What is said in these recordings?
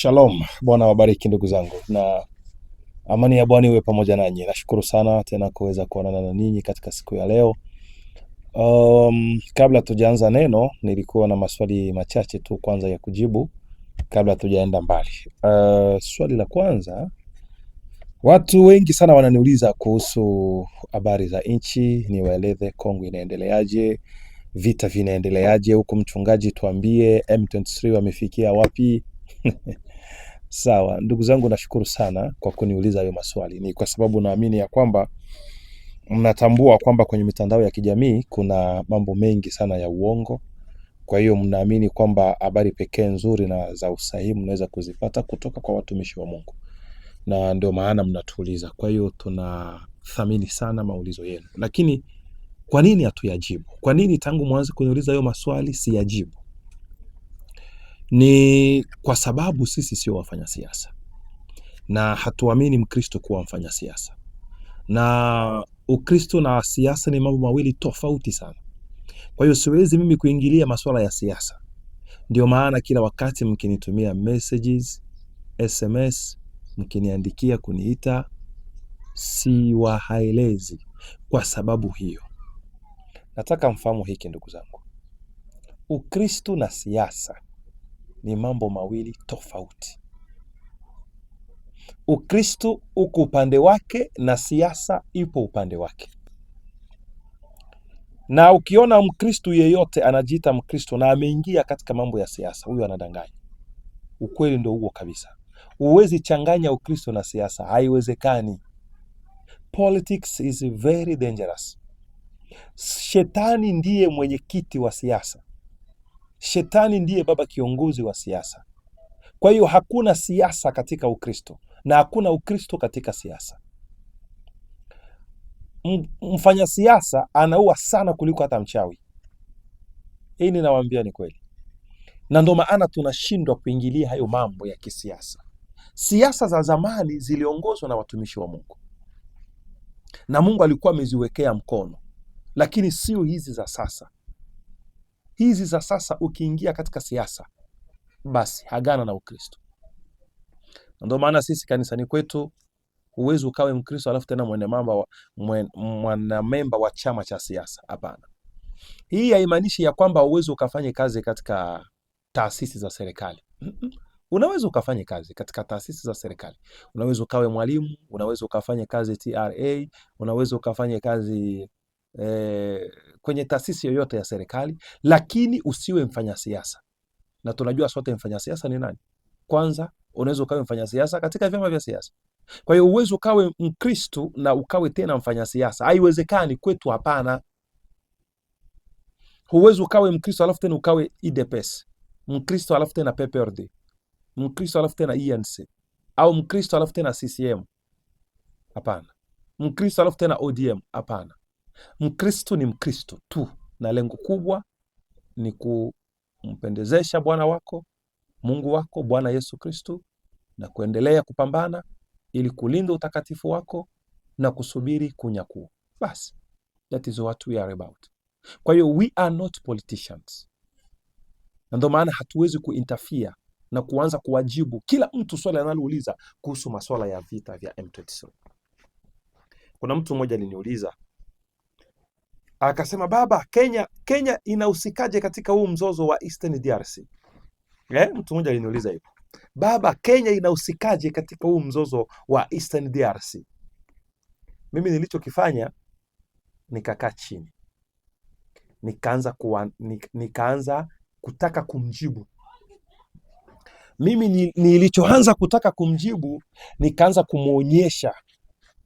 Shalom, Bwana wabariki ndugu zangu, na amani ya Bwana iwe pamoja nanyi. Nashukuru sana tena kuweza kuonana na ninyi katika siku ya leo. Kabla tujaanza neno, nilikuwa na maswali machache tu kwanza ya kujibu kabla tujaenda mbali. Swali la kwanza, watu wengi sana wananiuliza kuhusu habari za nchi, niwaeleze Kongo inaendeleaje, vita vinaendeleaje huku, mchungaji tuambie M23 wamefikia wapi? Sawa, ndugu zangu, nashukuru sana kwa kuniuliza hayo maswali. Ni kwa sababu naamini ya kwamba mnatambua kwamba kwenye mitandao ya kijamii kuna mambo mengi sana ya uongo. Kwa hiyo mnaamini kwamba habari pekee nzuri na za usahihi mnaweza kuzipata kutoka kwa watumishi wa Mungu, na ndio maana mnatuuliza. Kwa hiyo tunathamini sana maulizo yenu, lakini kwa nini hatuyajibu? Kwa nini tangu mwanzo kuniuliza hayo maswali siyajibu? Ni kwa sababu sisi sio wafanya siasa na hatuamini Mkristo kuwa mfanya siasa, na Ukristo na siasa ni mambo mawili tofauti sana. Kwa hiyo siwezi mimi kuingilia masuala ya siasa. Ndio maana kila wakati mkinitumia messages, SMS, mkiniandikia kuniita, siwaelezi. Kwa sababu hiyo nataka mfahamu hiki ndugu zangu, Ukristo na siasa ni mambo mawili tofauti. Ukristo uko upande wake na siasa ipo upande wake. Na ukiona Mkristo yeyote anajiita Mkristo na ameingia katika mambo ya siasa, huyo anadanganya. Ukweli ndio huo kabisa. Huwezi changanya Ukristo na siasa, haiwezekani. Politics is very dangerous. Shetani ndiye mwenyekiti wa siasa. Shetani ndiye baba kiongozi wa siasa. Kwa hiyo hakuna siasa katika Ukristo na hakuna Ukristo katika siasa. Mfanya siasa anaua sana kuliko hata mchawi. Hii ninawaambia ni kweli. Na ndio maana tunashindwa kuingilia hayo mambo ya kisiasa. Siasa za zamani ziliongozwa na watumishi wa Mungu, na Mungu alikuwa ameziwekea mkono, lakini sio hizi za sasa. Hizi za sasa ukiingia katika siasa, basi hagana na Ukristo. Ndio maana sisi kanisani kwetu huwezi ukawe Mkristo alafu tena mwanamemba wa chama cha siasa. Hapana. Hii haimaanishi ya kwamba huwezi ukafanye kazi katika taasisi za serikali. Unaweza ukafanye kazi katika taasisi za serikali. Unaweza ukawe mwalimu, unaweza ukafanye kazi TRA, unaweza ukafanye kazi kwenye taasisi yoyote ya serikali, lakini usiwe mfanya siasa. Na tunajua sote mfanya siasa ni nani? Kwanza, unaweza ukawe mfanya siasa katika vyama vya siasa. Kwa hiyo uwezo ukawe Mkristo na ukawe tena mfanya siasa, haiwezekani kwetu, hapana. Huwezi ukawe Mkristo alafu tena ukawe UDPS, Mkristo alafu tena PPRD, Mkristo alafu tena ENC, au Mkristo alafu tena CCM. Hapana. Mkristo alafu tena ODM. Hapana. Mkristo ni Mkristo tu, na lengo kubwa ni kumpendezesha Bwana wako, Mungu wako, Bwana Yesu Kristo, na kuendelea kupambana ili kulinda utakatifu wako na kusubiri kunyakua. Basi, that is what we are about. Kwa hiyo we are not politicians. Na ndio maana hatuwezi kuinterfere na kuanza kuwajibu kila mtu swali analouliza kuhusu masuala ya vita vya M23. Kuna mtu mmoja aliniuliza akasema, baba, Kenya inahusikaje katika huu mzozo wa Eastern DRC? Mtu mmoja aliniuliza hivyo. Baba, Kenya inahusikaje katika huu mzozo wa Eastern DRC? Mimi nilichokifanya, nikakaa chini, nikaanza kutaka kumjibu. Mimi nilichoanza kutaka kumjibu, nikaanza kumuonyesha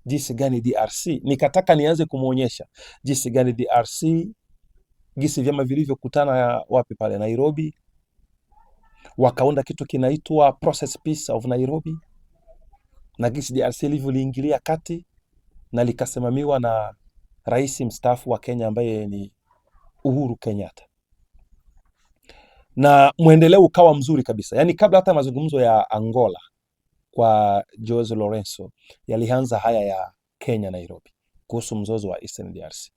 jinsi gani DRC, nikataka nianze kumuonyesha jinsi gani DRC, jinsi vyama vilivyokutana wapi pale Nairobi, wakaunda kitu kinaitwa Process Peace of Nairobi, na jinsi DRC iliingilia kati na likasimamiwa na rais mstaafu wa Kenya ambaye ni Uhuru Kenyatta, na mwendeleo ukawa mzuri kabisa. Yaani kabla hata mazungumzo ya Angola kwa Jose Lorenzo yalianza haya ya Kenya Nairobi kuhusu mzozo wa Eastern DRC.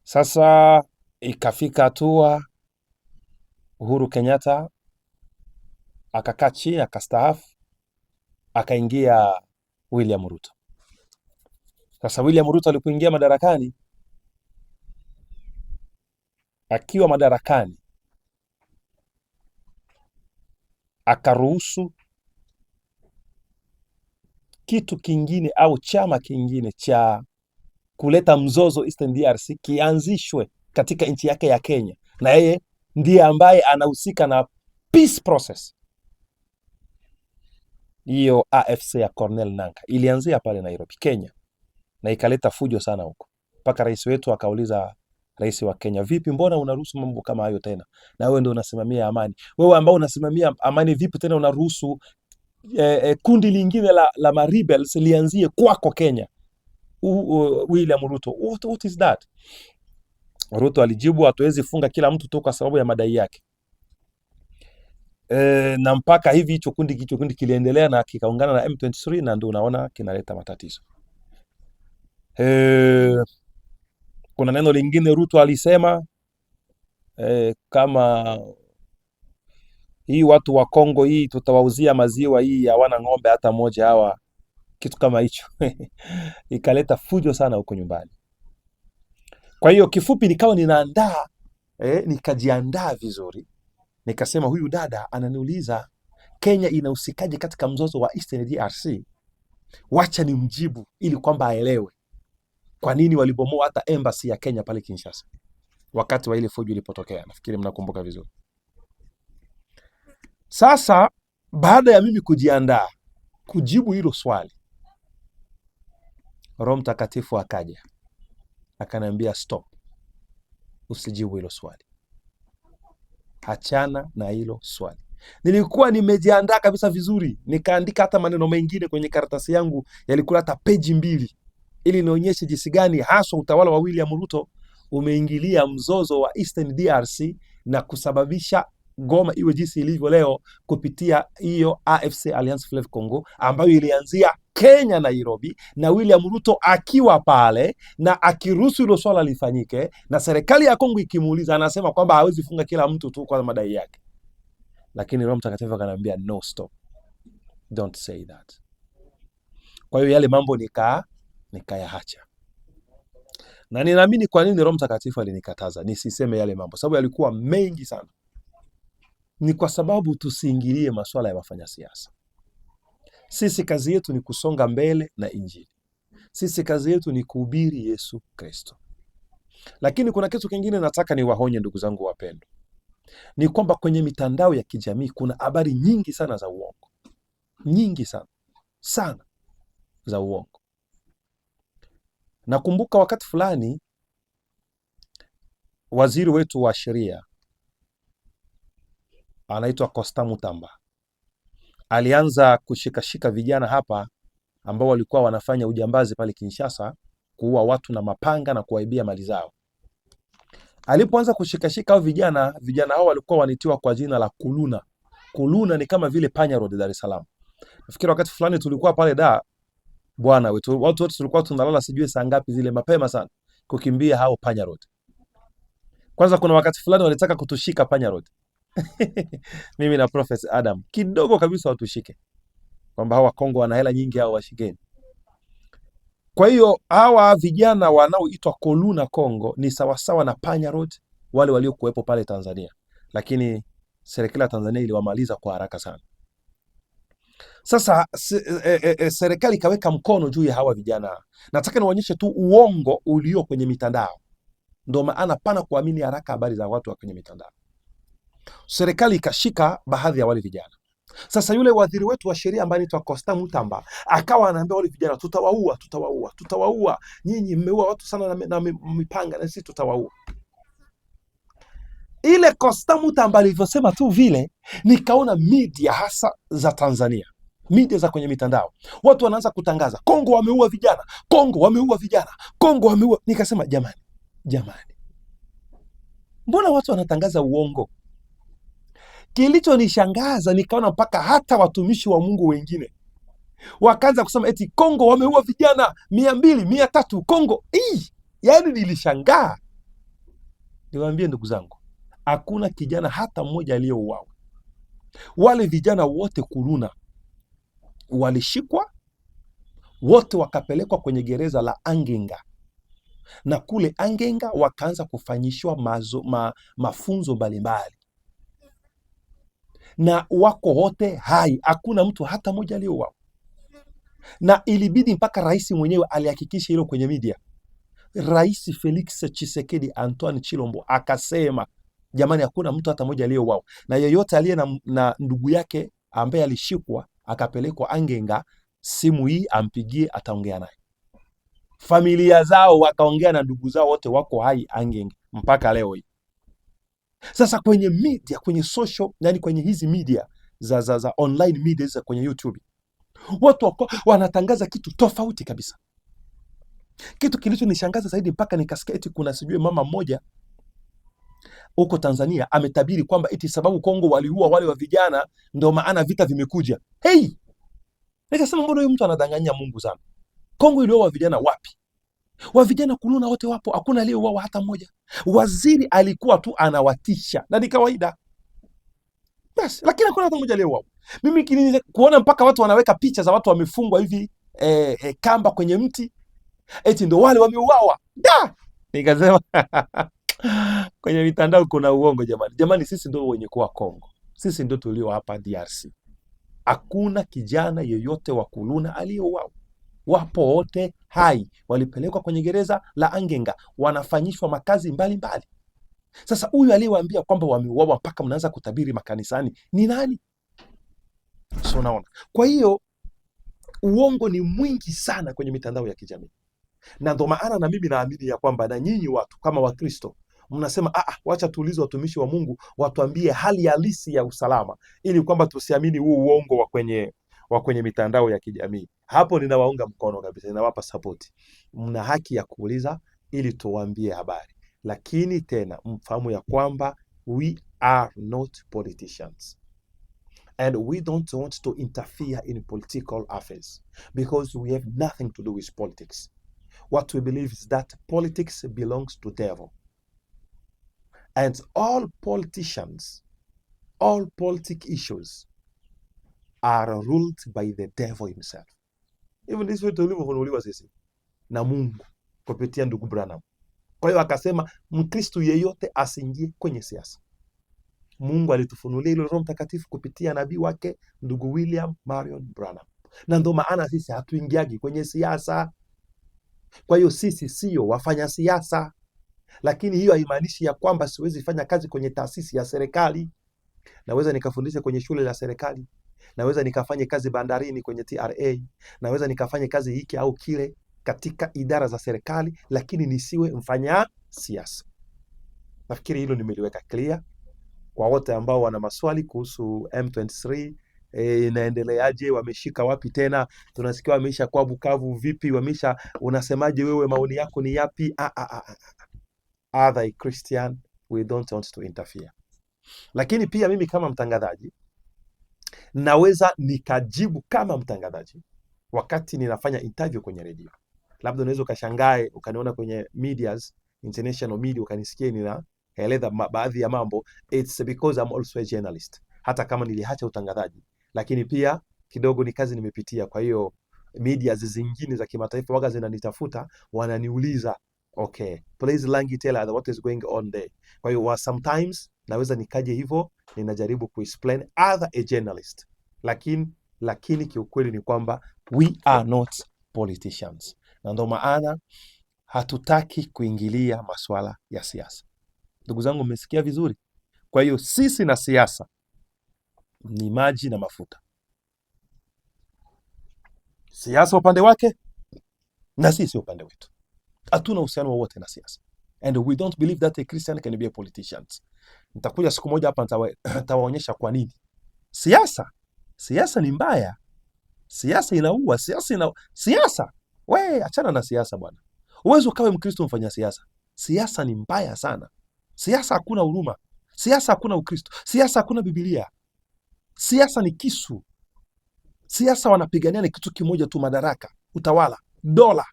Sasa ikafika hatua Uhuru Kenyatta akakaa chini, akastaafu, akaingia William Ruto. Sasa William Ruto alipoingia madarakani, akiwa madarakani akaruhusu kitu kingine au chama kingine cha kuleta mzozo Eastern DRC kianzishwe katika nchi yake ya Kenya, na yeye ndiye ambaye anahusika na peace process. Hiyo AFC ya Corneille Nangaa ilianzia pale Nairobi, Kenya, na ikaleta fujo sana huko, mpaka rais wetu akauliza rais wa Kenya, vipi, mbona unaruhusu mambo kama hayo tena? Na wewe ndio unasimamia amani. Wewe ambao unasimamia amani, vipi tena unaruhusu kundi lingine la ma rebels lianzie kwako Kenya? William Ruto, what is that? Ruto alijibu, hatuwezi funga kila mtu tu kwa sababu ya madai yake. Na mpaka hivi hicho kundi kiliendelea na kikaungana na M23, na ndio unaona kinaleta matatizo. Kuna neno lingine Ruto alisema, kama hii watu wa Kongo hii tutawauzia maziwa hii, hawana ng'ombe hata moja hawa, kitu kama hicho. Ikaleta fujo sana huko nyumbani. Kwa hiyo kifupi, nikawa ninaandaa nikajiandaa vizuri, nikasema huyu dada ananiuliza Kenya inahusikaje katika mzozo wa Eastern DRC, wacha nimjibu ili kwamba aelewe kwa nini walibomoa hata embassy ya Kenya pale Kinshasa wakati wa ile fujo ilipotokea. Nafikiri mnakumbuka vizuri. Sasa baada ya mimi kujiandaa kujibu hilo swali, Roho Mtakatifu akaja akaniambia, stop, usijibu hilo swali, achana na hilo swali. Nilikuwa nimejiandaa kabisa vizuri, nikaandika hata maneno mengine kwenye karatasi yangu, yalikuwa hata peji 2, ili nionyeshe jinsi gani haswa utawala wa William Ruto umeingilia mzozo wa Eastern DRC na kusababisha Goma iwe jinsi ilivyo leo kupitia hiyo AFC Alliance Fleuve Congo ambayo ilianzia Kenya Nairobi, na William Ruto akiwa pale na akiruhusu hilo swala lifanyike, na serikali ya Kongo ikimuuliza anasema kwamba hawezi funga kila mtu tu kwa madai yake. Lakini Roho Mtakatifu akaniambia, no, stop, don't say that. Kwa hiyo yale mambo nikayahacha, na ninaamini kwa nini Roho Mtakatifu alinikataza nisiseme yale mambo, sababu yalikuwa mengi sana. Ni kwa sababu tusiingilie masuala ya wafanya siasa. Sisi kazi yetu ni kusonga mbele na Injili. Sisi kazi yetu ni kuhubiri Yesu Kristo. Lakini kuna kitu kingine nataka niwahonye ndugu zangu wapendwa, ni kwamba kwenye mitandao ya kijamii kuna habari nyingi sana za uongo, nyingi sana za uongo. Nakumbuka wakati fulani waziri wetu wa sheria anaitwa Constant Mutamba alianza kushikashika vijana hapa ambao walikuwa wanafanya ujambazi pale Kinshasa, kuua watu na mapanga na kuwaibia mali zao. Alipoanza kushikashika hao vijana hao walikuwa wanitiwa kwa jina la Kuluna. Kuluna ni kama vile Panya Road Dar es Salaam. Nafikiri wakati fulani tulikuwa pale bwana wetu, watu wote tulikuwa tunalala sijui saa ngapi zile, mapema sana kukimbia hao Panya Road. Kwanza kuna wakati fulani walitaka kutushika Panya Road. Mimi na Professor Adam kidogo kabisa watushike, kwamba hawa Kongo wana hela nyingi, hao washikeni. Kwa hiyo hawa vijana wanaoitwa Koluna Kongo ni sawasawa na Panya Road wale waliokuwepo pale Tanzania, lakini serikali ya Tanzania iliwamaliza kwa haraka sana. Sasa serikali ikaweka mkono juu ya hawa vijana. Nataka niwaonyeshe tu uongo ulio kwenye mitandao, ndio maana pana kuamini haraka habari za watu wa kwenye mitandao. Serikali ikashika baadhi ya wale vijana. Sasa yule waziri wetu wa sheria ambaye anaitwa Constant Mutamba akawa anaambia wale vijana, tutawaua, nyinyi mmeua watu sana na mipanga, na sisi tutawaua. Ile Constant Mutamba alivyosema tu vile, nikaona media hasa za Tanzania, media za kwenye mitandao, watu wanaanza kutangaza Kongo wameua vijana, Kongo wameua vijana, Kongo wameua. Nikasema jamani, mbona watu wanatangaza uongo? Kilichonishangaza, nikaona mpaka hata watumishi wa Mungu wengine wakaanza kusema eti Kongo wameua vijana 200, 300 Kongo. Yaani nilishangaa. Niwaambie ndugu zangu, hakuna kijana hata mmoja aliyeuawa. Wale vijana wote kuluna walishikwa wote, wakapelekwa kwenye gereza la Angenga, na kule Angenga wakaanza kufanyishwa mafunzo mbalimbali, na wako wote hai, hakuna mtu hata mmoja aliyeuawa. Na ilibidi mpaka rais mwenyewe alihakikisha hilo kwenye media. Rais Felix Tshisekedi Antoine Chilombo akasema, jamani, hakuna mtu hata mmoja aliyeuawa, na yeyote aliye na ndugu yake ambaye alishikwa akapelekwa Angenga, simu hii ampigie, ataongea naye. Familia zao wakaongea na ndugu zao, wote wako hai Angenga mpaka leo hii. Sasa kwenye media, kwenye social, yani kwenye hizi media za online media za kwenye YouTube, watu wanatangaza kitu tofauti kabisa. Kitu kilichonishangaza zaidi mpaka nikasikia eti kuna sijui mama mmoja huko Tanzania ametabiri kwamba eti sababu Kongo waliua wale wa vijana ndio maana vita vimekuja. Hey! Nikasema mbona huyu mtu anadanganya Mungu sana? Kongo iliua wa vijana wapi? Wa vijana kuluna wote wapo, hakuna aliyeuawa hata mmoja. Waziri alikuwa tu anawatisha na ni kawaida. Basi, lakini hakuna hata mmoja aliyeuawa. Mimi kuona mpaka watu wanaweka picha za watu wamefungwa hivi kamba kwenye mti eti ndio wale wameuawa. Nikasema kwenye mitandao kuna uongo jamani. Jamani, sisi ndio wenye kuwa Kongo. Sisi ndio tulio hapa DRC. Hakuna kijana yeyote wa kuluna aliyeuawa. Wapo wote hai, walipelekwa kwenye gereza la Angenga, wanafanyishwa makazi mbalimbali. Sasa huyu aliyewaambia kwamba wameuawa mpaka mnaanza kutabiri makanisani ni nani? So unaona. Kwa hiyo uongo ni mwingi sana kwenye mitandao ya kijamii, na ndio maana na mimi naamini ya kwamba na nyinyi watu kama Wakristo mnasema wacha tuulize watumishi wa Mungu watuambie hali halisi ya usalama, ili kwamba tusiamini huu uongo wa kwenye mitandao ya kijamii. Hapo ninawaunga mkono kabisa, ninawapa support. Mna haki ya kuuliza ili tuwaambie habari, lakini tena mfahamu ya kwamba we are not politicians and we don't want to interfere in political affairs because we have nothing to do with politics. What we believe is that politics belongs to devil, and all politicians, all politic issues are ruled by the devil himself. Even this way tulivyofunuliwa sisi na Mungu kupitia ndugu Branham. Kwa hiyo akasema Mkristo yeyote asiingie kwenye siasa. Mungu alitufunulia ile Roho Mtakatifu kupitia nabii wake ndugu William Marion Branham, na ndio maana sisi hatuingiagi kwenye siasa. Kwa hiyo sisi sio wafanya siasa, lakini hiyo haimaanishi ya kwamba siwezi fanya kazi kwenye taasisi ya serikali. Naweza nikafundisha kwenye shule la serikali, naweza nikafanya kazi bandarini kwenye TRA, naweza nikafanya kazi hiki au kile katika idara za serikali, lakini nisiwe mfanya siasa. Nafikiri hilo nimeliweka clear kwa wote ambao wana maswali kuhusu M23. Inaendeleaje? Wameshika wapi tena? Tunasikia wameisha kwa Bukavu, vipi? Unasemaje wewe? Maoni yako ni yapi? Other Christian, we don't want to interfere. Lakini pia mimi kama mtangazaji naweza nikajibu kama mtangazaji wakati ninafanya interview kwenye radio. Labda unaweza ukashangae ukaniona kwenye medias, international media, ukanisikia ninaeleza baadhi ya mambo. It's because I'm also a journalist. Hata kama niliacha utangazaji, lakini pia kidogo ni kazi nimepitia. Kwa hiyo media zingine za kimataifa waga zinanitafuta, wananiuliza, okay, please Langi tell us what is going on there. Kwa hiyo sometimes naweza nikaje hivyo, ninajaribu kuexplain other a journalist. Lakini kiukweli ni kwamba we are not politicians. Na ndio maana hatutaki kuingilia masuala ya siasa. Ndugu zangu, mmesikia vizuri? Kwa hiyo sisi na siasa ni maji na mafuta. Siasa upande wake na sisi upande wetu. Hatuna uhusiano wowote na siasa. And we don't believe that a Christian can be a politician. Nitakuja siku moja hapa nitawaonyesha kwa nini. Siasa ni mbaya. Siasa inaua, siasa. Achana na siasa bwana. Uwezo ukawe Mkristo mfanya siasa. Siasa ni mbaya sana. Siasa hakuna huruma. Siasa hakuna Ukristo. Siasa hakuna Biblia. Siasa ni kisu. Siasa wanapigania ni kitu kimoja tu, madaraka, utawala, dola.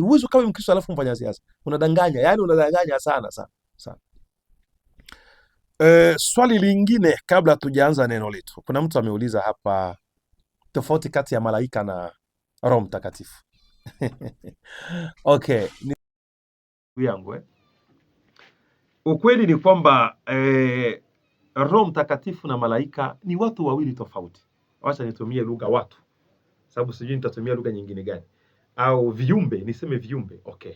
Uwezo ukawe Mkristo alafu mfanya siasa. Unadanganya sana. Swali lingine kabla tujaanza neno letu. Kuna mtu ameuliza hapa tofauti kati ya malaika na Roho Mtakatifu. Okay, yangu ukweli ni kwamba Roho Mtakatifu na malaika ni watu wawili tofauti. Wacha nitumie lugha watu, sababu sijui nitatumia lugha nyingine gani, au viumbe, niseme viumbe. Okay.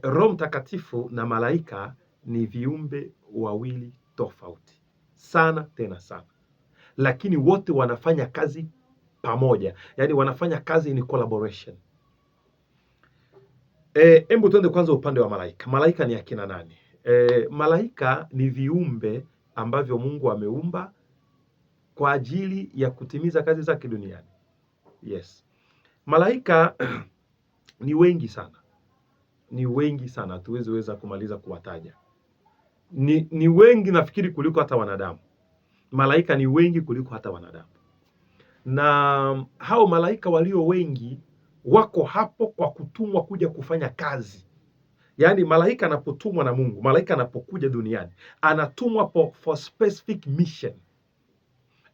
Roho Mtakatifu na malaika ni viumbe wawili tofauti sana, tena sana, lakini wote wanafanya kazi pamoja, yaani wanafanya kazi in collaboration. Hebu tuende kwanza upande wa malaika. Malaika ni akina nani? Malaika ni viumbe ambavyo Mungu ameumba kwa ajili ya kutimiza kazi zake duniani. Yes. Malaika ni wengi sana. Ni wengi sana, hatuwezi weza kumaliza kuwataja. Ni wengi nafikiri kuliko hata wanadamu. Malaika ni wengi kuliko hata wanadamu. Na hao malaika walio wengi wako hapo kwa kutumwa kuja kufanya kazi. Yaani malaika anapotumwa na Mungu, malaika anapokuja duniani, anatumwa for specific mission.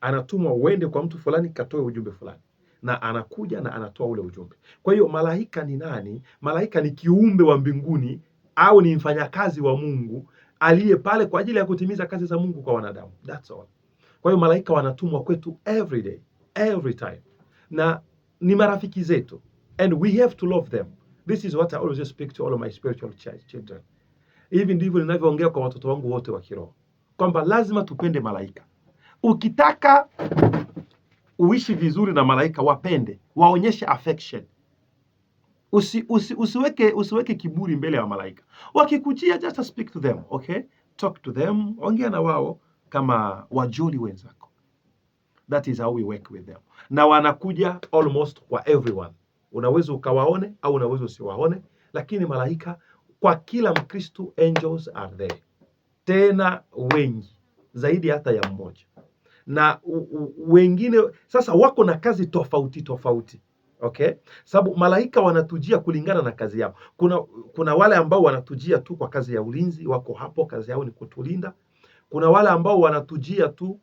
Anatumwa uende kwa mtu fulani katoe ujumbe fulani, na anakuja na anatoa ule ujumbe. Kwa hiyo malaika ni nani? Malaika ni kiumbe wa mbinguni au ni mfanyakazi wa Mungu aliye pale kwa ajili ya kutimiza kazi za Mungu kwa wanadamu. That's all. Kwa hiyo malaika wanatumwa kwetu every day, every time, na ni marafiki zetu, and we have to love them. This is what I always speak to all of my spiritual children. Hivi ndivyo ninavyoongea kwa watoto wangu wote wa kiroho, kwamba lazima tupende malaika. Ukitaka uishi vizuri na malaika, wapende, waonyeshe affection. Usiweke kiburi mbele ya malaika. Wakikujia, just speak to them, okay? Talk to them, ongea na wao kama wajoli wenzako. That is how we work with them. Na wanakuja almost kwa everyone. Unaweza ukawaone au unaweza usiwaone, lakini malaika kwa kila Mkristo, angels are there, tena wengi zaidi hata ya mmoja, na wengine sasa wako na kazi tofauti tofauti. Okay, sababu malaika wanatujia kulingana na kazi yao. Kuna wale ambao wanatujia tu kwa kazi ya ulinzi, wako hapo, kazi yao ni kutulinda. Kuna wale ambao wanatujia tu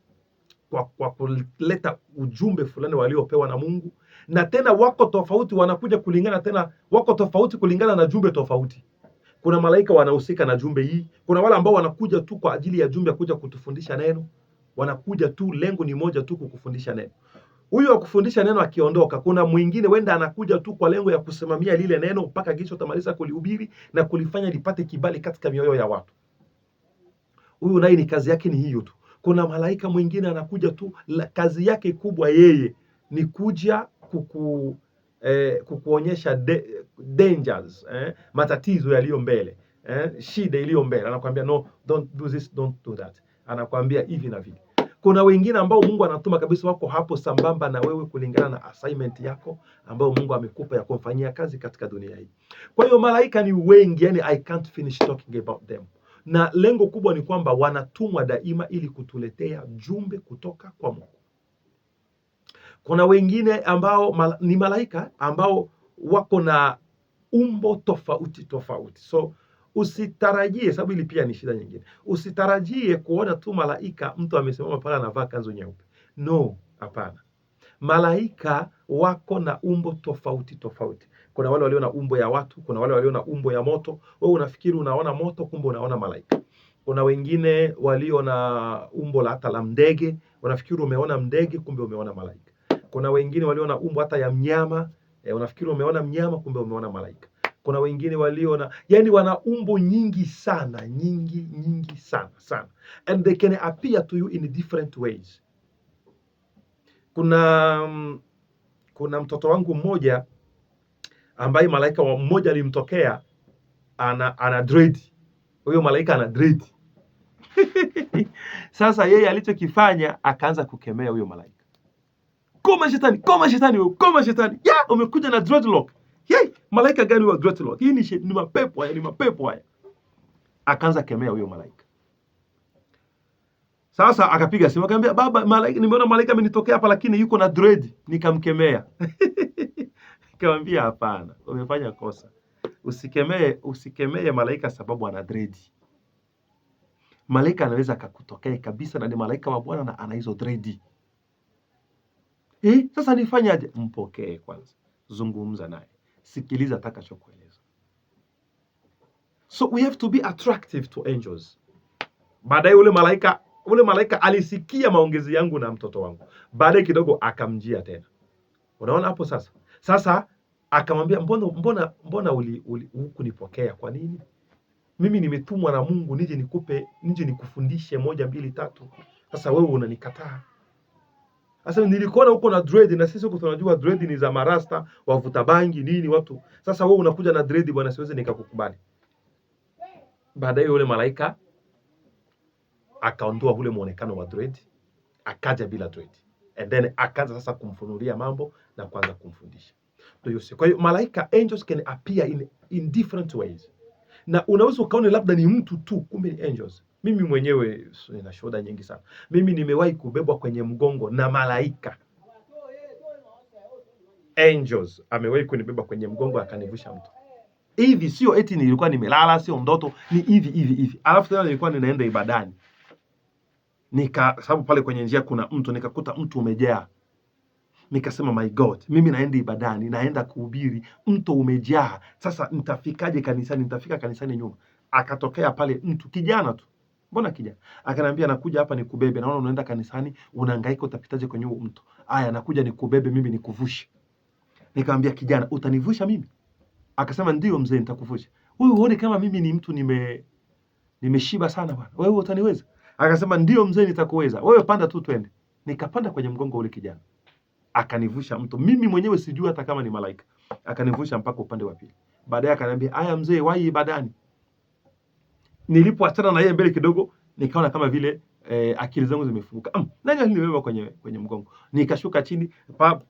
kwa kuleta ujumbe fulani waliopewa na Mungu, na tena wako tofauti, wanakuja kulingana, tena wako tofauti kulingana na jumbe tofauti. Kuna malaika wanahusika na jumbe hii. Kuna wale ambao wanakuja tu kwa ajili ya jumbe, kuja kutufundisha neno. Wanakuja tu, lengo ni moja tu, kukufundisha neno. Huyu akufundisha neno akiondoka, kuna mwingine wenda anakuja tu kwa lengo ya kusimamia lile neno mpaka kisha utamaliza kulihubiri na kulifanya lipate kibali katika mioyo ya watu. Huyu naye ni kazi yake ni hiyo tu. Kuna malaika mwingine anakuja tu, kazi yake kubwa yeye ni kuja kukuonyesha dangers, matatizo yaliyo mbele, shida iliyo mbele. Anakuambia no, don't do this, don't do that. Anakuambia hivi na vile. Kuna wengine ambao Mungu anatuma kabisa, wako hapo sambamba na wewe kulingana na assignment yako ambayo Mungu amekupa ya kumfanyia kazi katika dunia hii. Kwa hiyo malaika ni wengi, yani I can't finish talking about them. Na lengo kubwa ni kwamba wanatumwa daima ili kutuletea jumbe kutoka kwa Mungu. Kuna wengine ambao ni malaika ambao wako na umbo tofauti tofauti. So usitarajie, sababu hili pia ni shida nyingine. Usitarajie kuona tu malaika mtu amesimama pale anavaa kanzu nyeupe. No, hapana. Malaika wako na umbo tofauti tofauti. Kuna wale walio na umbo ya watu, kuna wale walio na umbo ya moto. Wewe unafikiri unaona moto, kumbe unaona malaika. Kuna wengine walio na umbo hata la ndege, unafikiri umeona ndege, kumbe umeona malaika. Kuna wengine walio na umbo hata ya mnyama, unafikiri umeona mnyama, kumbe umeona malaika. Kuna wengine walio na, yani wana umbo nyingi sana, nyingi sana. And they can appear to you in different ways. Kuna mtoto wangu mmoja ambaye malaika mmoja alimtokea, ana dread. Huyo malaika ana dread. Sasa yeye alichokifanya, akaanza kukemea huyo malaika. Koma shetani, koma shetani, koma shetani. Ya, umekuja na dreadlock. Yey, malaika gani wa dreadlock? Hii ni mapepo haya, ni mapepo haya. Akaanza kemea huyo malaika. Sasa akapiga simu akamwambia, baba, malaika, nimeona malaika amenitokea hapa lakini yuko na dread. Nikamkemea. Nikamwambia hapana, umefanya kosa. Usikemee malaika sababu ana dread. Malaika anaweza akakutokea kabisa na ni malaika wa Bwana na ana hizo dredi. Sasa nifanyaje? Mpokee kwanza, zungumza naye, sikiliza atakachokueleza. So we have to be attractive to angels. Baadaye ule malaika alisikia maongezi yangu na mtoto wangu. Baadaye kidogo akamjia tena. Unaona hapo sasa? Sasa akamwambia, mbona hukunipokea? Kwa nini? Mimi nimetumwa na Mungu nije nikufundishe 1 2 3. Sasa wewe unanikataa. Sasa nilikuona huko na dread, na sisi huko tunajua dread ni za marasta, wavuta bangi nini watu. Sasa wewe unakuja na dread bwana, siwezi nikakukubali. Baadaye yule malaika akaondoa ule muonekano wa dread, akaja bila dread. And then akaanza sasa kumfunulia mambo na kuanza kumfundisha. Kwa hiyo malaika, angels can appear in different ways. Na unaweza ukaone labda ni mtu tu, kumbe ni angels. Mimi mwenyewe nina shuhuda nyingi sana. Mimi nimewahi kubebwa kwenye mgongo na malaika. Angels amewahi kunibeba kwenye mgongo akanivusha mtu. Hivi sio eti nilikuwa nimelala, sio ndoto, ni hivi. Alafu tena nilikuwa ninaenda ibadani. Sababu pale kwenye njia kuna mtu, nikakuta mtu umejaa. Nikasema my God, mimi naenda ibadani, naenda kuhubiri, mto umejaa. Sasa nitafikaje kanisani? Nitafika kanisani nyuma. Akatokea pale mtu kijana tu. Mbona kijana? Akaniambia nakuja hapa nikubebe. Naona unaenda kanisani, unahangaika utapitaje kwenye huo mto. Aya, nakuja nikubebe mimi nikuvushe. Nikamwambia kijana, utanivusha mimi? Akasema ndio mzee, nitakuvusha. Wewe uone kama mimi ni mtu nimeshiba sana bwana. Wewe utaniweza? Akasema ndio mzee, nitakuweza. Wewe panda tu twende. Nikapanda kwenye mgongo ule kijana. Akanivusha mto. Mimi mwenyewe sijui hata kama ni malaika. Akanivusha mpaka upande wa pili. Baadaye akaniambia, "Aya mzee, wahi ibadani." Nilipoachana na yeye mbele kidogo, nikaona kama vile akili zangu zimefunguka. Nani alinibeba kwenye mgongo? Nikashuka chini,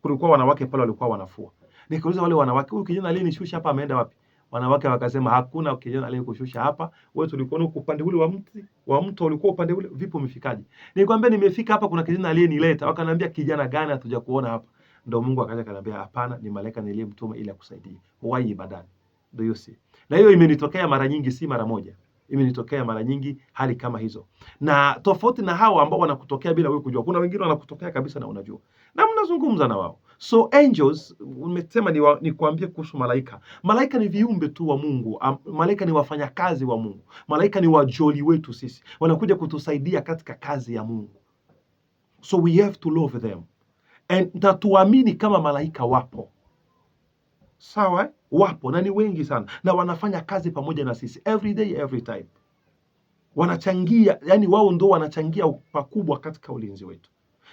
kulikuwa wanawake pale walikuwa wanafua. Nikauliza wale wanawake, "Huyu kijana aliyenishusha hapa ameenda wapi?" Wanawake wakasema, "Hakuna kijana aliyekushusha hapa. Wewe tulikuwa huko upande ule wa mto ulikuwa upande ule, vipi umefikaje?" Nikamwambia nimefika hapa, kuna kijana aliyenileta. Wakaniambia, "Kijana gani? Hatuja kuona hapa." Ndio Mungu akaja akaniambia, "Hapana, ni malaika niliyemtuma ili akusaidie. Wahi ibadani." Do you see? Na hiyo imenitokea mara nyingi, si mara moja. Imenitokea mara nyingi hali kama hizo. Na tofauti na hao ambao wanakutokea bila wewe kujua. Kuna wengine wanakutokea kabisa na unajua. Na mnazungumza na wao. So angels, umesema ni kuambia kuhusu malaika. Malaika ni viumbe tu wa Mungu. Malaika ni wafanyakazi wa Mungu. Malaika ni wajoli wetu sisi. Wanakuja kutusaidia katika kazi ya Mungu. So we have to love them. And tuamini kama malaika wapo. Sawa, wapo na ni wengi sana na wanafanya kazi pamoja na sisi every day every time. Wanachangia, yani wao ndio wanachangia pakubwa katika ulinzi wetu.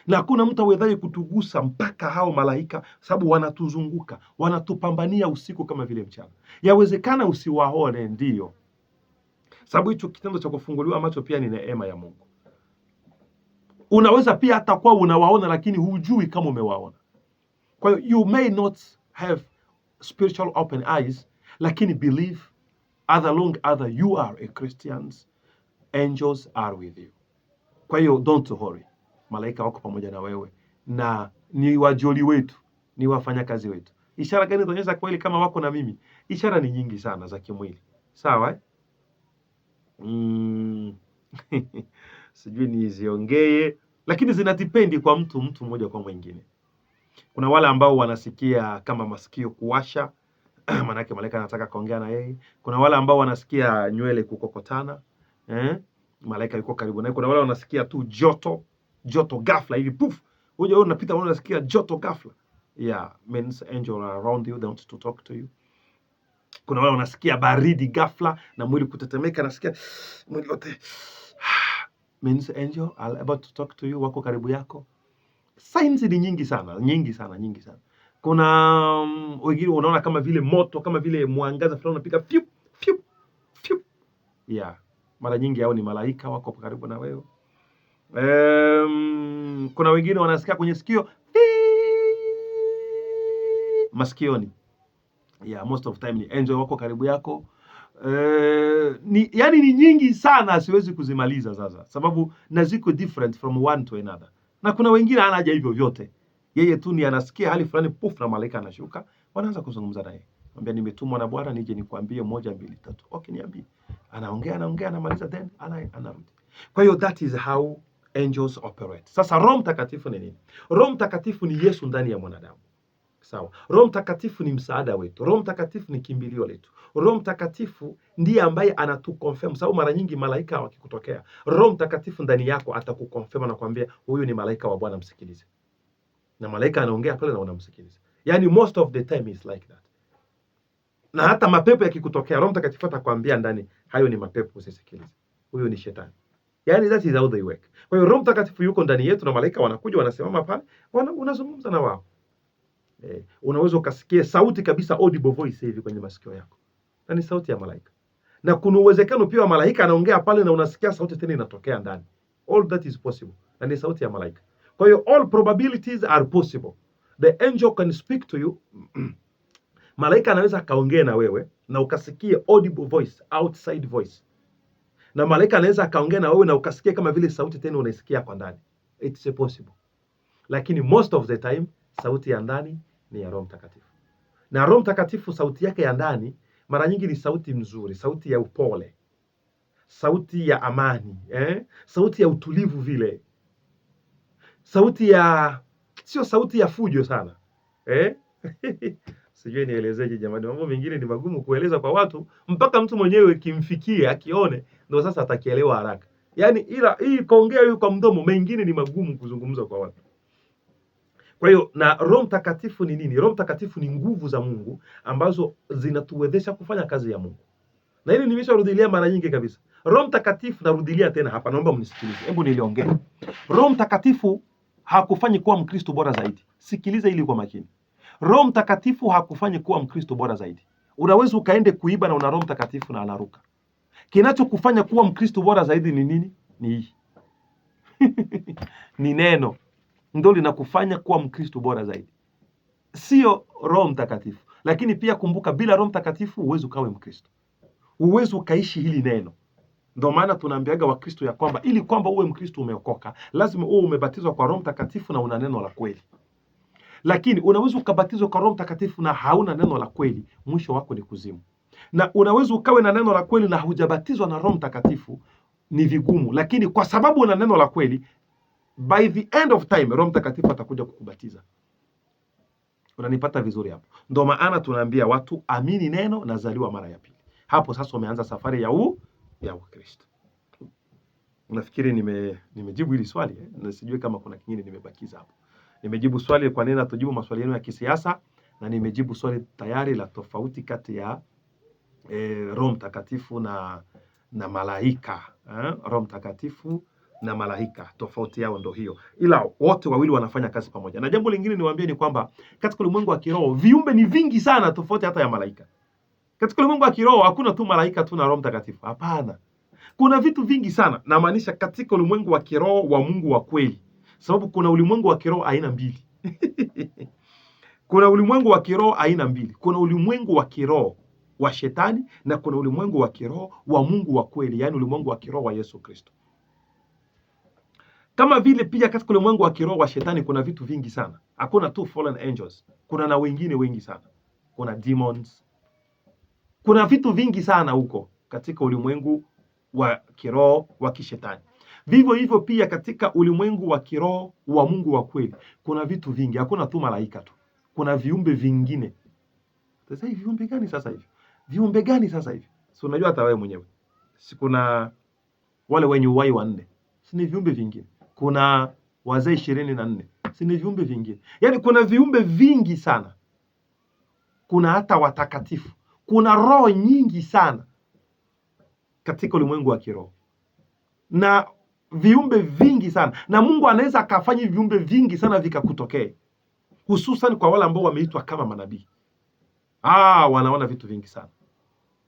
Na hakuna mtu awezaye kutugusa mpaka hao malaika, sababu wanatuzunguka, wanatupambania usiku kama vile mchana. Yawezekana usiwaone, ndio. Sababu hicho kitendo cha kufunguliwa macho pia ni neema ya Mungu. Unaweza pia hata kwa unawaona lakini hujui kama umewaona. Kwa hiyo you may not have spiritual open eyes, lakini believe long as you are a Christian, angels are with you. Kwa hiyo don't worry, malaika wako pamoja na wewe na ni wajoli wetu, ni wafanyakazi wetu. Ishara gani zinaonyesha kweli kama wako na mimi? Ishara ni nyingi sana za kimwili, sawa sijui niziongee, lakini zinadipendi kwa mtu mmoja kwa mwingine. Kuna wale ambao wanasikia kama masikio kuwasha manake malaika anataka kaongea na yeye. Kuna wale ambao wanasikia nywele kukokotana, malaika yuko karibu naye. Kuna wale wanasikia tu joto ghafla hivi puf, wewe unapita unasikia joto ghafla, means angel are around you, they want to talk to you. Kuna wale wanasikia baridi ghafla na mwili kutetemeka, nasikia mwili wote means angel are about to talk to you, wako karibu yako. Signs ni nyingi sana. Kuna wengine unaona kama vile moto, kama vile mwangaza fulani unapika fiu. Mara nyingi hao ni malaika wako karibu na wewe. Kuna wengine wanasikia kwenye sikio, masikioni. Most of time ni angel wako karibu yako. Ni nyingi sana, siwezi kuzimaliza sasa, sababu na ziko different from one to another. Na kuna wengine hana haja hivyo vyote. Yeye tu ni anasikia hali fulani puf na malaika anashuka, wanaanza kuzungumza naye. Anambia nimetumwa na Bwana nije nikwambie 1 2 3. Okay, niambie. Anaongea anamaliza then anarudi. Kwa hiyo that is how angels operate. Sasa Roho Mtakatifu ni nini? Roho Mtakatifu ni Yesu ndani ya mwanadamu. Sawa. Roho Mtakatifu ni msaada wetu. Roho Mtakatifu ni kimbilio letu. Roho Mtakatifu ndiye ambaye anatuconfirm, sababu mara nyingi malaika wakikutokea, Roho Mtakatifu ndani yako atakuconfirm na kuambia huyu ni malaika wa Bwana, msikilize. Na malaika anaongea pale na unamsikiliza. Yani most of the time is like that. Na hata mapepo yakikutokea, Roho Mtakatifu atakwambia ndani, hayo ni mapepo, usisikilize. Huyo ni shetani. Yani that is how they work. Kwa hiyo Roho Mtakatifu yuko ndani yetu na malaika wanakuja wanasimama pale, unazungumza na wao. Unaweza ukasikia sauti kabisa, audible voice hivi kwenye masikio yako. Na ni sauti ya malaika. Na kuna uwezekano pia wa malaika anaongea pale na unasikia sauti tena inatokea ndani. All that is possible. Na ni sauti ya malaika. Kwa hiyo all probabilities are possible. The angel can speak to you. Malaika anaweza akaongea na wewe na ukasikia audible voice, outside voice. Na malaika anaweza akaongea na wewe na ukasikia kama vile sauti tena unaisikia kwa ndani. It's possible. Lakini most of the time sauti ya ndani ni ya Roho Mtakatifu. Na Roho Mtakatifu sauti yake ya ndani mara nyingi ni sauti nzuri, sauti ya upole, sauti ya amani, sauti ya utulivu vile. Sauti ya sio sauti ya fujo sana. Sijui nielezeje jamani, mambo mengine ni magumu kueleza kwa watu mpaka mtu mwenyewe kimfikie akione ndio sasa atakielewa haraka. Yaani ila hii kaongea hiyo kwa mdomo, mengine ni magumu kuzungumza kwa watu. Kwa hiyo na Roho Mtakatifu ni nini? Roho Mtakatifu ni nguvu za Mungu ambazo zinatuwezesha kufanya kazi ya Mungu. Na hili nimesharudilia mara nyingi kabisa. Roho Mtakatifu, narudilia tena hapa, naomba mnisikilize. Hebu niliongea. Roho Mtakatifu hakufanyi kuwa Mkristo bora zaidi. Sikiliza ili kwa makini. Roho Mtakatifu hakufanyi kuwa Mkristo bora zaidi. Unaweza ukaende kuiba na una Roho Mtakatifu na anaruka. Kinachokufanya kuwa Mkristo bora zaidi ni nini? Ni hii. Ni neno. Ndio linakufanya kuwa Mkristo bora zaidi. Sio Roho Mtakatifu. Lakini pia kumbuka, bila Roho Mtakatifu huwezi ukawe Mkristo. Huwezi ukaishi hili neno. Ndio maana tunaambiaga Wakristo ya kwamba ili kwamba uwe Mkristo umeokoka, lazima uwe umebatizwa kwa Roho Mtakatifu na una neno la kweli. Lakini unaweza ukabatizwa kwa Roho Mtakatifu na hauna neno la kweli, mwisho wako ni kuzimu. Na unaweza ukawe na neno la kweli na hujabatizwa na Roho Mtakatifu, ni vigumu. Lakini kwa sababu una neno la kweli, by the end of time Roho Mtakatifu atakuja kukubatiza. Unanipata vizuri hapo? Ndio maana tunaambia watu amini neno na zaliwa mara ya pili. Hapo sasa umeanza safari ya Ukristo. Unafikiri nimejibu hili swali na sijui kama kuna kingine nimebakiza hapo. Nimejibu swali kwa nini natujibu maswali yenu ya kisiasa, na nimejibu swali tayari la tofauti kati ya Roho Mtakatifu na malaika. Roho Mtakatifu na malaika, tofauti yao ndio hiyo, ila wote wawili wanafanya kazi pamoja. Na jambo lingine niwaambie ni kwamba katika ulimwengu wa kiroho viumbe ni vingi sana, tofauti hata ya malaika. Katika ulimwengu wa kiroho hakuna tu malaika tu na Roho Mtakatifu, hapana. Kuna vitu vingi sana, namaanisha katika ulimwengu wa kiroho wa Mungu wa kweli, sababu kuna ulimwengu wa kiroho aina mbili. Kuna ulimwengu wa kiroho aina mbili. Kuna ulimwengu wa kiroho wa shetani na kuna ulimwengu wa kiroho wa Mungu wa kweli, yani ulimwengu wa kiroho wa Yesu Kristo. Kama vile pia katika ulimwengu wa kiroho wa shetani kuna vitu vingi sana. Hakuna tu fallen angels. Kuna na wengine wengi sana. Kuna demons. Kuna vitu vingi sana huko katika ulimwengu wa kiroho wa kishetani. Vivyo hivyo pia katika ulimwengu wa kiroho wa Mungu wa kweli kuna vitu vingi. Hakuna tu malaika tu. Kuna viumbe vingine. Sasa hivi viumbe gani sasa hivi? Viumbe gani sasa hivi? Si unajua hata wewe mwenyewe. Si kuna wale wenye uhai wanne. Si ni viumbe vingine. Kuna wazee 24. Si ni viumbe vingine. Yaani kuna viumbe vingi sana. Kuna hata watakatifu. Kuna roho nyingi sana katika ulimwengu wa kiroho. Na viumbe vingi sana. Na Mungu anaweza akafanya viumbe vingi sana vikakutokea. Hususan kwa wale ambao wameitwa kama manabii. Wanaona vitu vingi sana.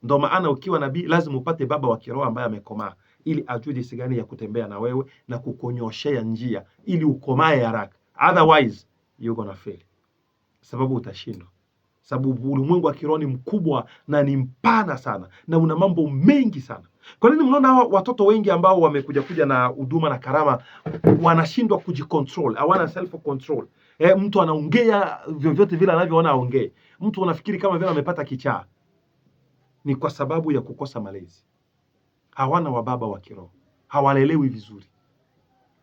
Ndio maana ukiwa nabii lazima upate baba wa kiroho ambaye amekomaa, ili ajue jinsi gani ya kutembea na wewe na kukonyoshea njia ili ukomae haraka. Otherwise you're gonna fail. Sababu utashindwa. Sababu ulimwengu wa kiroho ni mkubwa na ni mpana sana na una mambo mengi sana. Kwa nini mnaona watoto wengi ambao wamekuja na huduma na karama wanashindwa kujicontrol, hawana self control? Mtu anaongea vyovyote vile anavyoona aongee. Mtu anafikiri kama vile amepata kichaa. Ni kwa sababu ya kukosa malezi. Hawana wababa wa kiroho. hawalelewi vizuri.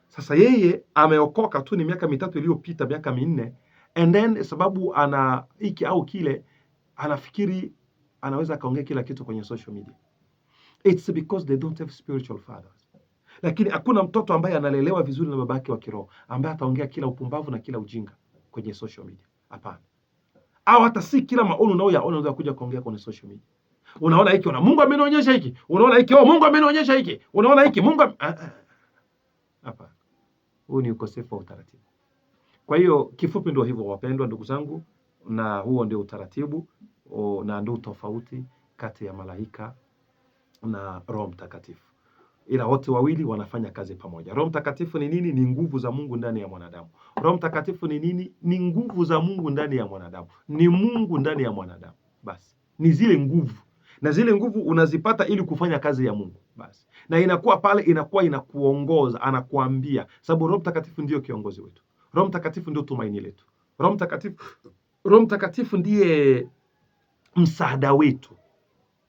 Sasa yeye ameokoka tu, ni miaka mitatu iliyopita, miaka minne, and then sababu ana hiki au kile, anafikiri anaweza akaongea kila kitu kwenye social media. It's because they don't have spiritual fathers. Lakini hakuna mtoto ambaye analelewa vizuri na babake wa kiroho ambaye ataongea kila upumbavu na kila ujinga kwenye social media. Hapana. Au hata si kila maono unayoyaona unaweza kuja kuongea kwenye social media. Unaona hiki, una Mungu amenionyesha hiki. Unaona hiki, Mungu amenionyesha hiki. Unaona hiki, Mungu hapana. Huu ni ukosefu wa utaratibu. Kwa hiyo kifupi ndio hivyo wapendwa ndugu zangu, na huo ndio utaratibu na ndio tofauti kati ya malaika na Roho Mtakatifu. Ila wote wawili wanafanya kazi pamoja. Roho Mtakatifu ni nini? Ni nguvu za Mungu ndani ya mwanadamu. Roho Mtakatifu ni nini? Ni nguvu za Mungu ndani ya mwanadamu. Ni Mungu ndani ya mwanadamu. Basi. Ni zile nguvu. Na zile nguvu unazipata ili kufanya kazi ya Mungu. Basi. Na inakuwa pale, inakuwa inakuongoza, anakuambia. Sababu Roho Mtakatifu ndio kiongozi wetu. Roho Mtakatifu ndio tumaini letu. Roho Mtakatifu ndiye msaada wetu.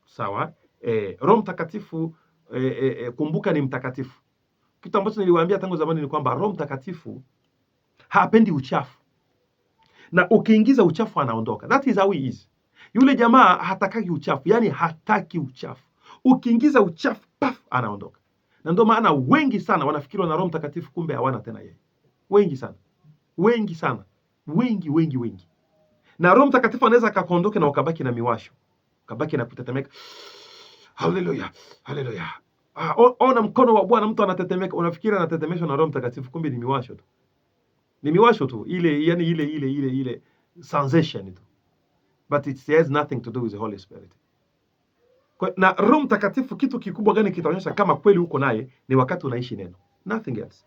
Sawa? Roho Mtakatifu kumbuka ni mtakatifu. Kitu ambacho niliwaambia tangu zamani ni kwamba Roho Mtakatifu hapendi uchafu. Na ukiingiza uchafu anaondoka. That is how he is. Yule jamaa hatakaki uchafu, yani hataki uchafu. Ukiingiza uchafu, paf, anaondoka. Na ndio maana wengi sana wanafikiri wana Roho Mtakatifu, kumbe hawana tena yeye. Wengi sana. Wengi sana. Wengi. Na Roho Mtakatifu anaweza akakondoka na ukabaki na miwasho. Ukabaki na kutetemeka. Haleluya. Haleluya. Ona mkono wa Bwana, mtu anatetemeka, unafikiri anatetemeshwa na Roho Mtakatifu, kumbe ni miwasho tu. Ni miwasho tu, ile sensation tu. But it has nothing to do with the Holy Spirit. Na Roho Mtakatifu kitu kikubwa gani kitaonyesha kama kweli uko naye ni wakati unaishi neno. Nothing else.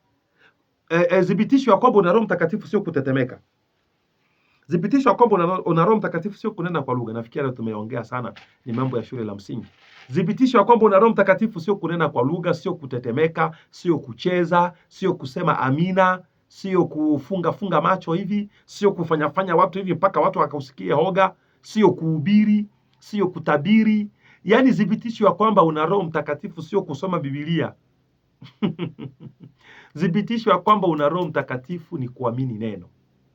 Thibitisho ya kwamba una Roho Mtakatifu sio kutetemeka. Thibitisho ya kwamba una Roho Mtakatifu sio kunena kwa lugha. Nafikiri tumeongea sana, ni mambo ya shule la msingi. Thibitisho ya kwamba una Roho Mtakatifu sio kunena kwa lugha, sio kutetemeka, sio kucheza, sio kusema amina, sio kufunga macho hivi, sio kufanya watu hivi mpaka watu wakausikie hoga, sio kuhubiri, sio kutabiri. Yaani thibitisho ya kwamba una Roho Mtakatifu sio kusoma Biblia. Thibitisho ya kwamba una Roho Mtakatifu ni kuamini neno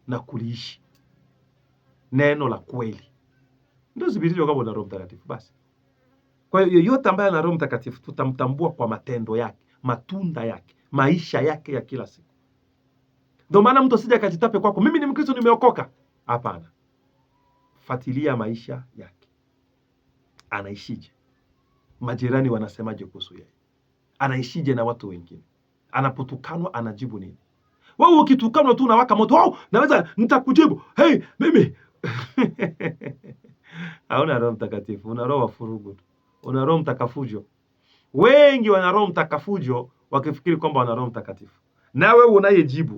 na kuliishi. Neno la kweli. Ndio thibitisho kwamba una Roho Mtakatifu basi. Kwa hiyo yoyote ambaye ana Roho Mtakatifu tutamtambua kwa matendo yake, matunda yake, maisha yake ya kila siku. Ndio maana mtu asije akajitape kwako, mimi ni Mkristo nimeokoka. Hapana. Fuatilia maisha yake. Anaishije? Majirani wanasemaje kuhusu yeye? Anaishije na watu wengine? Anapotukanwa anajibu nini? Wewe ukitukanwa tu unawaka moto, "Oh, naweza nitakujibu. Hey, mimi." Hauna Roho Mtakatifu, una roho wa furugu tu. Una Roho Mtakafujo. Wengi wana Roho Mtakafujo wakifikiri kwamba wana Roho Mtakatifu. Na wewe unayejibu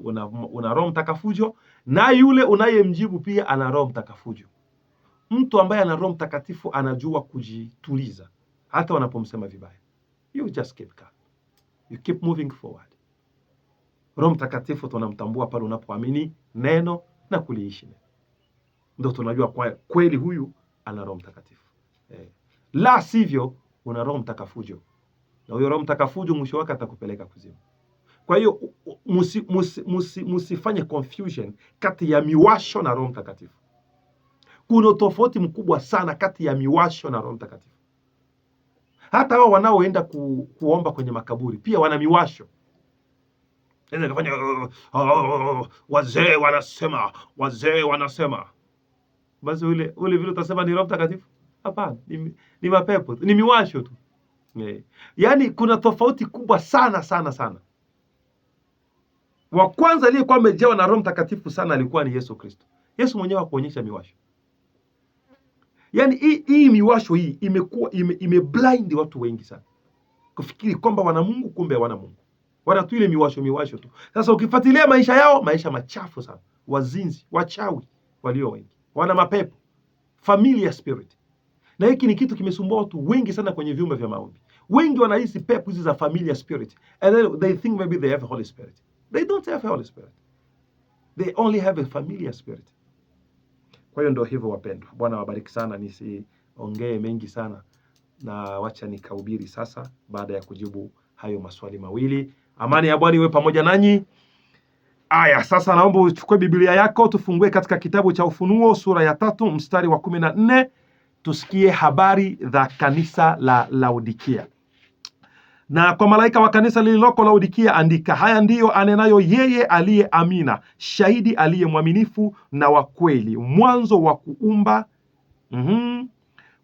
una Roho Mtakafujo, na yule unayemjibu pia ana Roho Mtakafujo. Mtu ambaye ana Roho Mtakatifu anajua kujituliza hata wanapomsema vibaya. You just keep calm. You keep moving forward. Roho Mtakatifu tunamtambua pale unapoamini neno na kuliishi neno. Ndio tunajua kwa kweli huyu ana Roho Mtakatifu. La sivyo una Roho Mtakafujo. Na huyo Roho Mtakafujo mwisho wake atakupeleka kuzimu. Kwa hiyo musifanye confusion kati ya miwasho na Roho Mtakatifu. Kuna tofauti mkubwa sana kati ya miwasho na Roho Mtakatifu. Hata hao wanaoenda kuomba kwenye makaburi pia wana miwasho. Nenda kufanya wazee wanasema. Basi ule vile utasema ni Roho Mtakatifu? Hapana, ni mapepo, ni miwasho tu. Yaani kuna tofauti kubwa sana. Wa kwanza aliyekuwa amejawa na Roho Mtakatifu sana alikuwa ni Yesu Kristo. Yesu mwenyewe hakuonyesha miwasho. Yaani hii miwasho hii imekuwa imeblind watu wengi sana. Kufikiri kwamba wana Mungu kumbe hawana Mungu. Wana tu ile miwasho tu. Sasa ukifuatilia maisha yao, maisha machafu sana. Wazinzi, wachawi walio wengi. Wana mapepo. Familiar spirit. Na hiki ni kitu kimesumbua watu wengi sana kwenye vyumba vya maombi. Wengi wanahisi pepo hizi za familiar spirit. And then they think maybe they have a Holy Spirit. They don't have a Holy Spirit. They only have a familiar spirit. Kwa hiyo ndio hivyo wapendwa. Bwana wabariki sana, nisiongee mengi sana na wacha nikahubiri sasa baada ya kujibu hayo maswali mawili. Amani ya Bwana iwe pamoja nanyi. Aya, sasa naomba uchukue Biblia yako tufungue katika kitabu cha Ufunuo sura ya 3 mstari wa 14, tusikie habari za kanisa la Laodikia. Na kwa malaika wa kanisa lililoko Laodikia andika, haya ndiyo anenayo yeye aliye Amina, shahidi aliye mwaminifu na wa kweli, mwanzo wa kuumba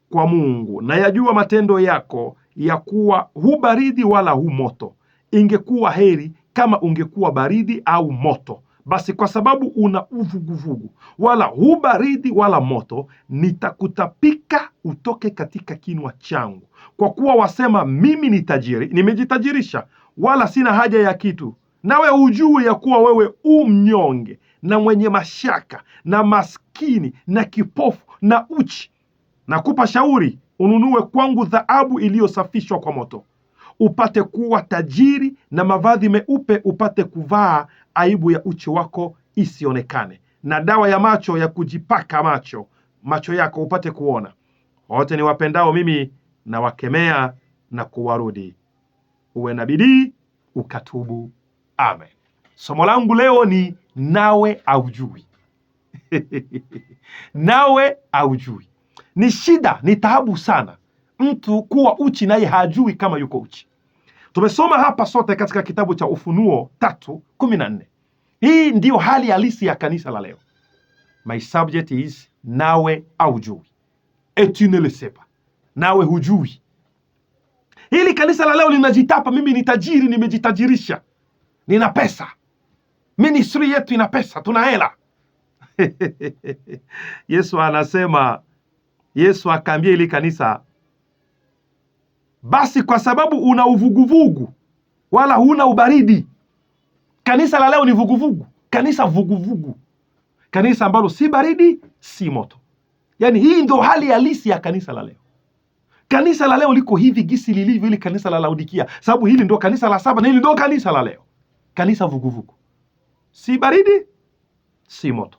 kwa Mungu. Na yajua matendo yako, ya kuwa hu baridi wala hu moto. Ingekuwa heri kama ungekuwa baridi au moto. Basi kwa sababu una uvuguvugu, wala hu baridi wala moto, nitakutapika utoke katika kinwa changu. Kwa kuwa wasema, mimi ni tajiri, nimejitajirisha, wala sina haja ya kitu. Nawe ujue ya kuwa wewe mnyonge na mwenye mashaka na maskini na kipofu na uchi. Nakupa shauri, ununue kwangu dhahabu iliyosafishwa kwa moto, upate kuwa tajiri, na mavazi meupe upate kuvaa, aibu ya uchi wako isionekane, na dawa ya macho ya kujipaka macho yako upate kuona. Wote ni wapendao mimi na wakemea na kuwarudi. Uwe na bidii ukatubu. Amen. Somo langu leo ni nawe aujui. Nawe aujui. Ni shida, ni taabu sana mtu kuwa uchi naye hajui kama yuko uchi. Tumesoma hapa sote katika kitabu cha Ufunuo 3:14. Hii ndiyo hali halisi ya kanisa la leo. My subject is nawe aujui. Et tu ne le sais pas. Nawe hujui. Hili kanisa la leo linajitapa, mimi ni tajiri, nimejitajirisha, nina pesa, ministry yetu ina pesa, tuna hela. Yesu anasema, Yesu akaambia hili kanisa, basi kwa sababu una uvuguvugu wala huna ubaridi. Kanisa la leo ni vuguvugu, kanisa vuguvugu, kanisa ambalo si baridi si moto. Yaani hii ndio hali halisi ya kanisa la leo. Kanisa la leo liko hivi gisi lilivyo hili kanisa la Laodikia, sababu hili ndio kanisa la 7 na hili ndio kanisa la leo. Kanisa vuguvugu, si baridi si moto,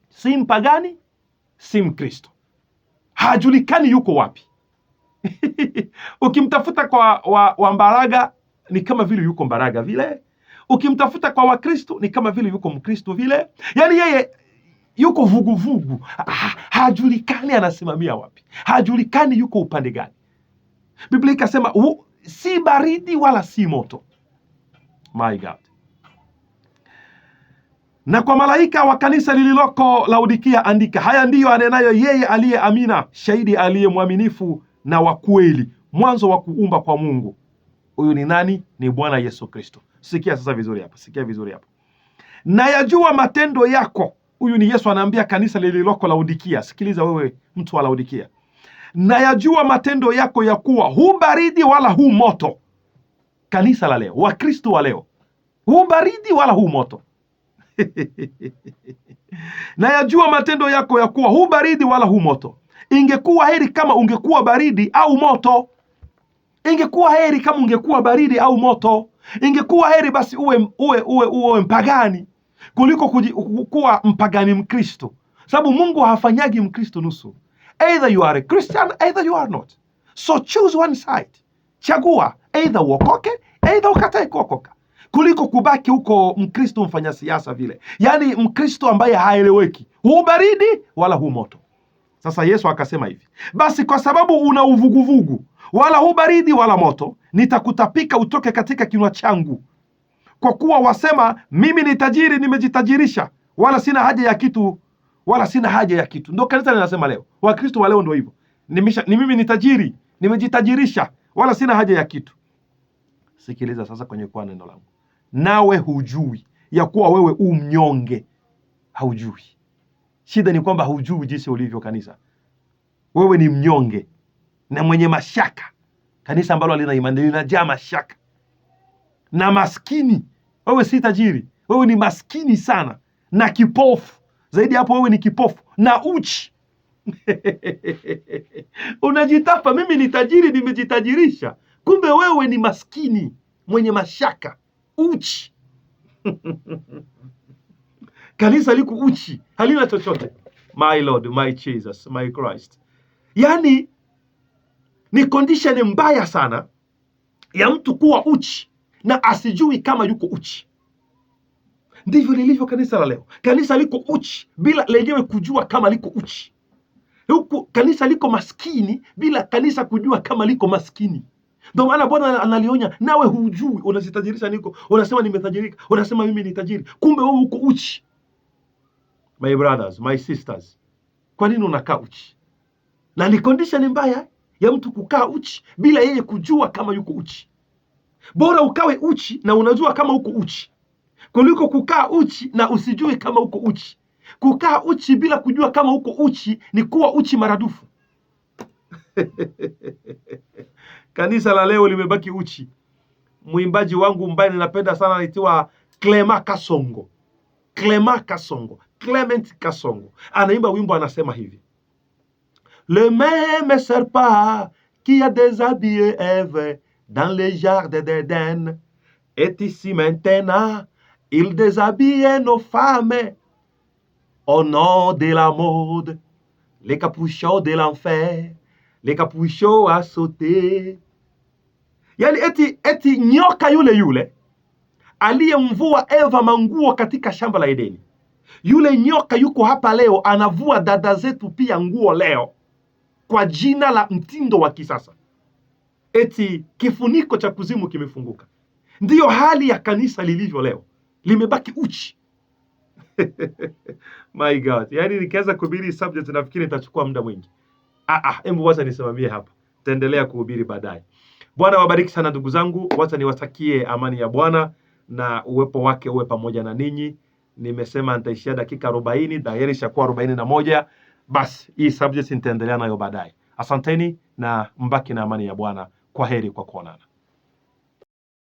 si mpagani si Mkristo, hajulikani yuko wapi. Ukimtafuta kwa wa Mbaraga ni kama vile yuko Mbaraga vile, ukimtafuta kwa Wakristo ni kama vile yuko Mkristo vile. Yaani yeye yuko vuguvugu, hajulikani anasimamia wapi, hajulikani yuko upande gani. Biblia ikasema si baridi wala si moto. My God. Na kwa malaika wa kanisa lililoko Laodikia andika, haya ndiyo anenayo yeye aliye Amina, shahidi aliye mwaminifu na wa kweli, mwanzo wa kuumba kwa Mungu. Huyu ni nani? Ni Bwana Yesu Kristo. Sikia sasa vizuri hapa, sikia vizuri hapa. Na yajua matendo yako. Huyu ni Yesu anaambia kanisa lililoko Laodikia. Sikiliza wewe mtu wa Laodikia. Na yajua matendo yako, ya kuwa hu baridi wala hu moto. Kanisa la leo, Wakristo wa leo, hu baridi wala hu moto. Na yajua matendo yako, ya kuwa hu baridi wala hu moto. Ingekuwa heri kama ungekuwa baridi au moto. Ingekuwa heri kama ungekuwa baridi au moto. Ingekuwa heri basi uwe mpagani kuliko kuwa mpagani Mkristo, sababu Mungu hafanyagi Mkristo nusu. Either you are a Christian, either you are not. So choose one side. Chagua, either uokoke, either ukatae kuokoka, kuliko kubaki huko Mkristo mfanya siasa vile. Yaani Mkristo ambaye haeleweki, hu baridi wala hu moto. Sasa Yesu akasema hivi, basi kwa sababu una uvuguvugu wala hu baridi wala moto, nitakutapika utoke katika kinwa changu. Kwa kuwa wasema, mimi ni tajiri, nimejitajirisha, wala sina haja ya kitu, wala sina haja ya kitu. Ndio kanisa linasema leo. Wakristo wa leo ndio hivyo. Ni mimi ni tajiri, nimejitajirisha, wala sina haja ya kitu. Sikiliza sasa kwenye kwa neno langu. Nawe hujui ya kuwa wewe mnyonge. Haujui. Shida ni kwamba hujui jinsi ulivyo kanisa. Wewe ni mnyonge na mwenye mashaka. Kanisa ambalo halina imani linajaa mashaka na maskini. Wewe si tajiri, wewe ni maskini sana na kipofu. Zaidi hapo, wewe ni kipofu na uchi. Unajitapa, mimi ni tajiri, nimejitajirisha, kumbe wewe ni maskini mwenye mashaka, uchi. Kanisa liko uchi, halina chochote. My Lord, my Jesus, my Christ. Yani ni condition mbaya sana ya mtu kuwa uchi na asijui kama yuko uchi. Ndivyo lilivyo kanisa la leo. Kanisa liko uchi bila lenyewe kujua kama liko uchi. Huku kanisa liko maskini bila kanisa kujua kama liko maskini. Ndio maana Bwana analionya, nawe hujui, unajitajirisha niko, unasema nimetajirika, unasema mimi ni tajiri, kumbe wewe uko uchi. My brothers, my sisters, kwa nini unakaa uchi? Na ni condition mbaya ya mtu kukaa uchi bila yeye kujua kama yuko uchi. Bora ukawe uchi na unajua kama uko uchi kuliko kukaa uchi na usijue kama uko uchi. Kukaa uchi bila kujua kama uko uchi ni kuwa uchi maradufu. Kanisa la leo limebaki uchi. Mwimbaji wangu mbaye ninapenda sana anaitwa Clement Kasongo. Clement Kasongo. Anaimba wimbo anasema hivi: Le même serpent qui a déshabillé Ève dans le jardin d'Éden est ici maintenant, il déshabille nos femmes au nom de la mode, les capuchons de l'enfer, les capuchons à sauter. Yani eti nyoka yule aliyemvua Eva manguo katika shamba la Edeni, yule nyoka yuko hapa leo anavua dada zetu pia nguo leo kwa jina la mtindo wa kisasa. Eti kifuniko cha kuzimu kimefunguka. Ndiyo hali ya kanisa lilivyo leo, limebaki uchi. My God, yani nikianza kuhubiri subject nafikiri itachukua muda mwingi. Hebu wacha nisimamie hapa, taendelea kuhubiri baadaye. Bwana wabariki sana ndugu zangu, wacha niwatakie amani ya Bwana na uwepo wake uwe pamoja na ninyi. Nimesema nitaishia dakika 40, tayari ishakuwa 41. Basi hii subject nitaendelea nayo baadaye. Asanteni na mbaki na amani ya Bwana. Kwa heri kwa kuonana.